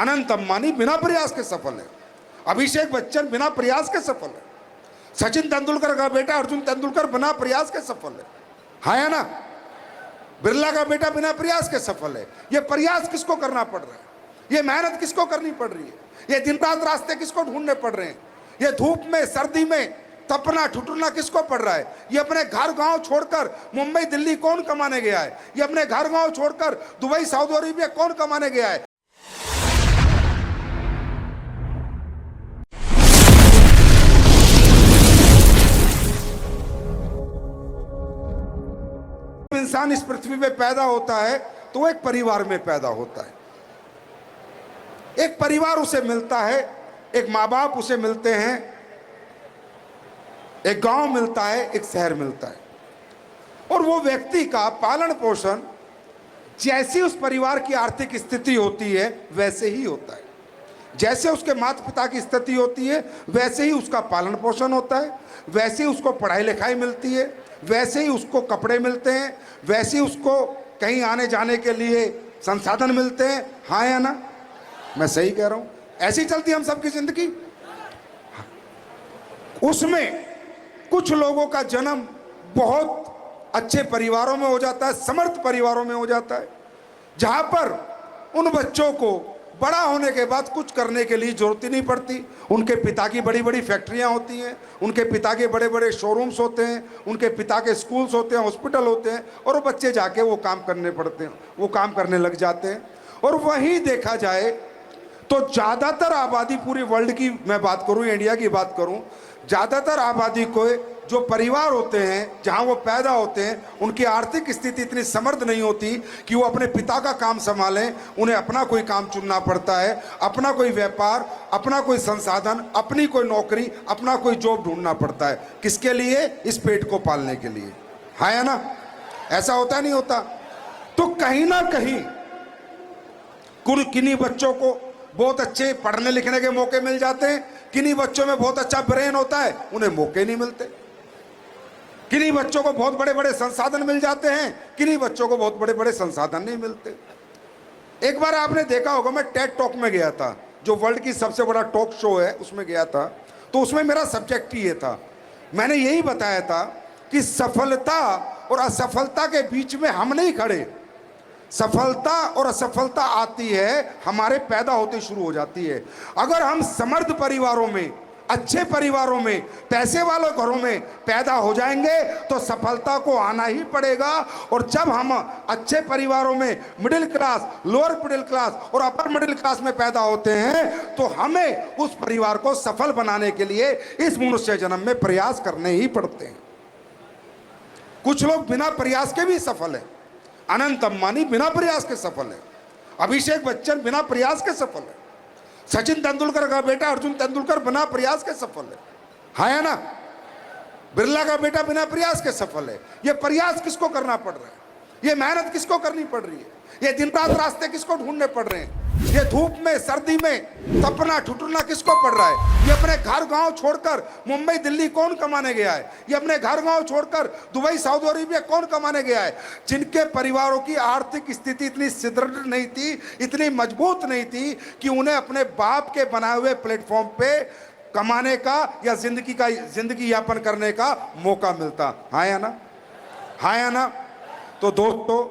अनंत अंबानी बिना प्रयास के सफल है, अभिषेक बच्चन बिना प्रयास के सफल है, सचिन तेंदुलकर का बेटा अर्जुन तेंदुलकर बिना प्रयास के सफल है, हाँ ना। बिरला का बेटा बिना प्रयास के सफल है। ये प्रयास किसको करना पड़ रहा है, ये मेहनत किसको करनी पड़ रही है, ये दिन रात रास्ते किसको ढूंढने पड़ रहे हैं, ये धूप में सर्दी में तपना ठुठुरना किसको पड़ रहा है। ये अपने घर गांव छोड़कर मुंबई दिल्ली कौन कमाने गया है, ये अपने घर गांव छोड़कर दुबई सऊदी अरेबिया कौन कमाने गया है। इंसान इस पृथ्वी पे पैदा होता है तो एक परिवार में पैदा होता है, एक परिवार उसे मिलता है, एक माँ बाप उसे मिलते हैं, एक गांव मिलता है, एक शहर मिलता है, और वो व्यक्ति का पालन पोषण जैसी उस परिवार की आर्थिक स्थिति होती है वैसे ही होता है। जैसे उसके माता पिता की स्थिति होती है वैसे ही उसका पालन पोषण होता है, वैसे ही उसको पढ़ाई लिखाई मिलती है, वैसे ही उसको कपड़े मिलते हैं, वैसे ही उसको कहीं आने जाने के लिए संसाधन मिलते हैं, हाँ या ना। मैं सही कह रहा हूं, ऐसी चलती हम सबकी जिंदगी। उसमें कुछ लोगों का जन्म बहुत अच्छे परिवारों में हो जाता है, समर्थ परिवारों में हो जाता है, जहां पर उन बच्चों को बड़ा होने के बाद कुछ करने के लिए जरूरत ही नहीं पड़ती। उनके पिता की बड़ी बड़ी फैक्ट्रियां होती हैं, उनके पिता के बड़े बड़े शोरूम्स होते हैं, उनके पिता के स्कूल्स होते हैं, हॉस्पिटल होते हैं, और वो बच्चे जाके वो काम करने पड़ते हैं, वो काम करने लग जाते हैं। और वहीं देखा जाए तो ज़्यादातर आबादी, पूरी वर्ल्ड की मैं बात करूं, इंडिया की बात करूं, ज़्यादातर आबादी को जो परिवार होते हैं जहां वो पैदा होते हैं, उनकी आर्थिक स्थिति इतनी समर्थ नहीं होती कि वो अपने पिता का काम संभालें। उन्हें अपना कोई काम चुनना पड़ता है, अपना कोई व्यापार, अपना कोई संसाधन, अपनी कोई नौकरी, अपना कोई जॉब ढूंढना पड़ता है। किसके लिए? इस पेट को पालने के लिए, हाँ या ना। ऐसा होता नहीं होता? तो कहीं ना कहीं किन्हीं बच्चों को बहुत अच्छे पढ़ने लिखने के मौके मिल जाते हैं, किन्हीं बच्चों में बहुत अच्छा ब्रेन होता है, उन्हें मौके नहीं मिलते। किन्हीं बच्चों को बहुत बड़े बड़े संसाधन मिल जाते हैं, किन्हीं बच्चों को बहुत बड़े बड़े संसाधन नहीं मिलते। एक बार आपने देखा होगा, मैं टेड टॉक में गया था, जो वर्ल्ड की सबसे बड़ा टॉक शो है, उसमें गया था। तो उसमें मेरा सब्जेक्ट ही ये था, मैंने यही बताया था कि सफलता और असफलता के बीच में हम नहीं खड़े। सफलता और असफलता आती है, हमारे पैदा होते शुरू हो जाती है। अगर हम समर्थ परिवारों में, अच्छे परिवारों में, पैसे वाले घरों में पैदा हो जाएंगे तो सफलता को आना ही पड़ेगा। और जब हम अच्छे परिवारों में, middle class, lower middle class और अपर मिडिल क्लास में पैदा होते हैं तो हमें उस परिवार को सफल बनाने के लिए इस मनुष्य जन्म में प्रयास करने ही पड़ते हैं। कुछ लोग बिना प्रयास के भी सफल है। अनंत अंबानी बिना प्रयास के सफल है, अभिषेक बच्चन बिना प्रयास के सफल है, सचिन तेंदुलकर का बेटा अर्जुन तेंदुलकर बिना प्रयास के सफल है, हाँ ना। बिरला का बेटा बिना प्रयास के सफल है। ये प्रयास किसको करना पड़ रहा है, ये मेहनत किसको करनी पड़ रही है, ये दिन रात रास्ते किसको ढूंढने पड़ रहे हैं, ये धूप में सर्दी में तपना ठुठुरना किसको पड़ रहा है। ये अपने घर गांव छोड़कर मुंबई दिल्ली कौन कमाने गया है, ये अपने घर गांव छोड़कर दुबई सऊदी अरेबिया कौन कमाने गया है। जिनके परिवारों की आर्थिक स्थिति इतनी सुदृढ़ नहीं थी, इतनी मजबूत नहीं थी कि उन्हें अपने बाप के बनाए हुए प्लेटफॉर्म पे कमाने का या जिंदगी यापन करने का मौका मिलता, हाँ या ना, हाँ या ना। तो दोस्तों,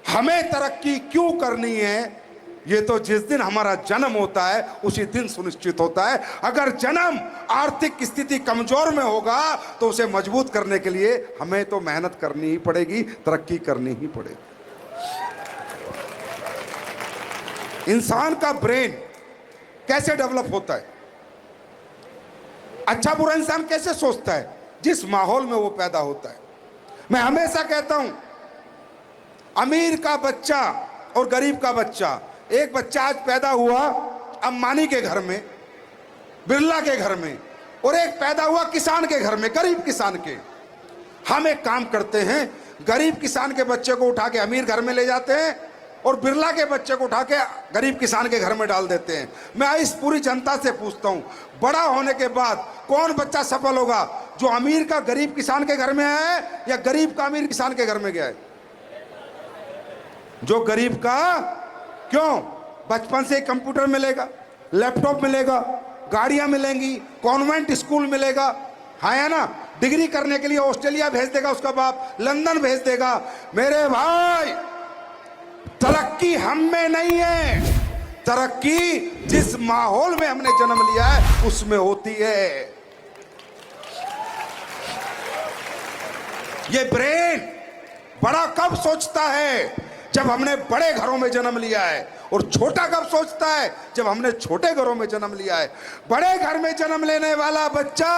हमें तरक्की क्यों करनी है, ये तो जिस दिन हमारा जन्म होता है उसी दिन सुनिश्चित होता है। अगर जन्म आर्थिक स्थिति कमजोर में होगा तो उसे मजबूत करने के लिए हमें तो मेहनत करनी ही पड़ेगी, तरक्की करनी ही पड़ेगी। इंसान का ब्रेन कैसे डेवलप होता है, अच्छा बुरा इंसान कैसे सोचता है, जिस माहौल में वो पैदा होता है। मैं हमेशा कहता हूं, अमीर का बच्चा और गरीब का बच्चा, एक बच्चा आज पैदा हुआ अंबानी के घर में, बिरला के घर में, और एक पैदा हुआ किसान के घर में, गरीब किसान के। हम एक काम करते हैं, गरीब किसान के बच्चे को उठा के अमीर घर में ले जाते हैं और बिरला के बच्चे को उठा के गरीब किसान के घर में डाल देते हैं। मैं इस पूरी जनता से पूछता हूं, बड़ा होने के बाद कौन बच्चा सफल होगा, जो अमीर का गरीब किसान के घर में है या गरीब का अमीर किसान के घर में गया है? जो गरीब का, क्यों? बचपन से कंप्यूटर मिलेगा, लैपटॉप मिलेगा, गाड़ियां मिलेंगी, कॉन्वेंट स्कूल मिलेगा, है ना। डिग्री करने के लिए ऑस्ट्रेलिया भेज देगा उसका बाप, लंदन भेज देगा। मेरे भाई, तरक्की हम में नहीं है, तरक्की जिस माहौल में हमने जन्म लिया है उसमें होती है। ये ब्रेन बड़ा कब सोचता है? जब हमने बड़े घरों में जन्म लिया है। और छोटा कब सोचता है? जब हमने छोटे घरों में जन्म लिया है। बड़े घर में जन्म लेने वाला बच्चा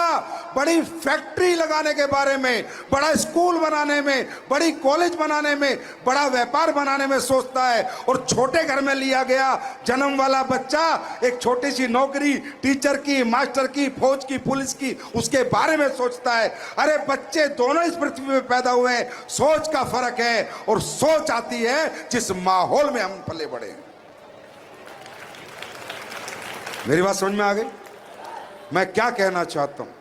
बड़ी फैक्ट्री लगाने के बारे में, बड़ा स्कूल बनाने में, बड़ी कॉलेज बनाने में, बड़ा व्यापार बनाने में सोचता है। और छोटे घर में लिया गया जन्म वाला बच्चा एक छोटी सी नौकरी, टीचर की, मास्टर की, फौज की, पुलिस की, उसके बारे में सोचता है। अरे बच्चे दोनों इस पृथ्वी में पैदा हुए हैं, सोच का फर्क है। और सोच आती है जिस माहौल में हम पले बड़े हैं। मेरी बात समझ में आ गई? मैं क्या कहना चाहता हूं?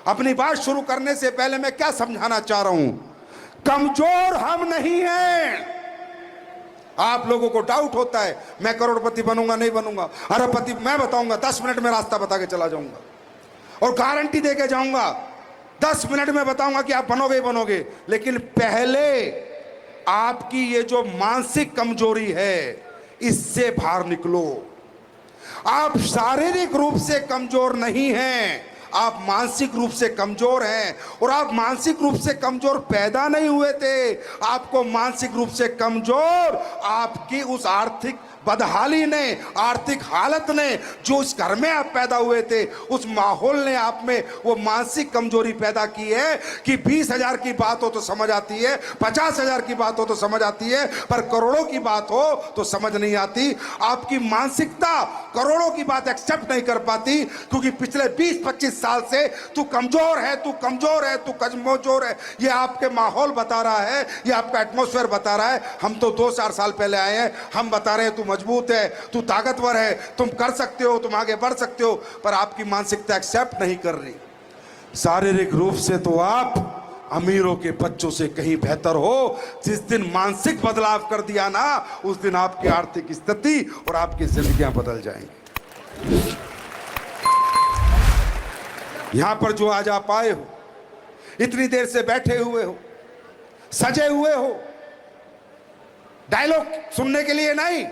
अपनी बात शुरू करने से पहले मैं क्या समझाना चाह रहा हूं? कमजोर हम नहीं हैं। आप लोगों को डाउट होता है मैं करोड़पति बनूंगा नहीं बनूंगा, अरबपति। मैं बताऊंगा 10 मिनट में रास्ता बता के चला जाऊंगा और गारंटी दे के जाऊंगा। 10 मिनट में बताऊंगा कि आप बनोगे ही बनोगे। लेकिन पहले आपकी ये जो मानसिक कमजोरी है इससे बाहर निकलो। आप शारीरिक रूप से कमजोर नहीं हैं, आप मानसिक रूप से कमजोर हैं। और आप मानसिक रूप से कमजोर पैदा नहीं हुए थे, आपको मानसिक रूप से कमजोर आपकी उस आर्थिक बदहाली ने, आर्थिक हालत ने, जो इस घर में आप पैदा हुए थे, उस माहौल ने आप में वो मानसिक कमजोरी पैदा की है कि 20,000 की बात हो तो समझ आती है, 50,000 की बात हो तो समझ आती है, पर करोड़ों की बात हो तो समझ नहीं आती। आपकी मानसिकता करोड़ों की बात एक्सेप्ट नहीं कर पाती क्योंकि पिछले 20-25 साल से तू कमजोर है, तू कमजोर है, तू कमजोर है। ये आपके माहौल बता रहा है, ये आपका एटमॉस्फेयर बता रहा है। हम तो 2-4 साल पहले आए हैं, हम बता रहे हैं तू मजबूत है, तू ताकतवर है, तुम कर सकते हो, तुम आगे बढ़ सकते हो। पर आपकी मानसिकता एक्सेप्ट नहीं कर रही। शारीरिक रूप से तो आप अमीरों के बच्चों से कहीं बेहतर हो। जिस दिन मानसिक बदलाव कर दिया ना, उस दिन आपकी आर्थिक स्थिति और आपकी जिंदगियां बदल जाएंगी। यहां पर जो आज आप आए हो, इतनी देर से बैठे हुए हो, सजे हुए हो, डायलॉग सुनने के लिए नहीं,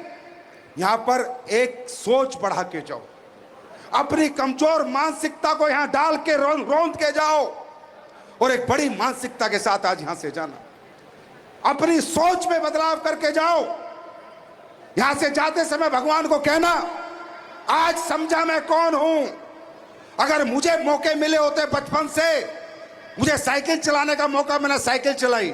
यहां पर एक सोच बढ़ा के जाओ। अपनी कमजोर मानसिकता को यहां डाल के रौंद के जाओ और एक बड़ी मानसिकता के साथ आज यहां से जाना। अपनी सोच में बदलाव करके जाओ। यहां से जाते समय भगवान को कहना, आज समझा मैं कौन हूं। अगर मुझे मौके मिले होते बचपन से, मुझे साइकिल चलाने का मौका मिला साइकिल चलाई,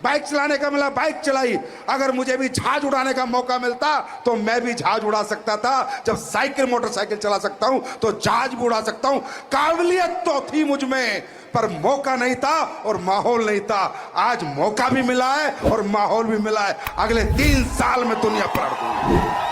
बाइक चलाने का मिला बाइक चलाई, अगर मुझे भी जहाज उड़ाने का मौका मिलता तो मैं भी जहाज उड़ा सकता था। जब साइकिल मोटरसाइकिल चला सकता हूं तो जहाज भी उड़ा सकता हूं। काबिलियत तो थी मुझ में, पर मौका नहीं था और माहौल नहीं था। आज मौका भी मिला है और माहौल भी मिला है। अगले 3 साल में दुनिया पलट दूंगा।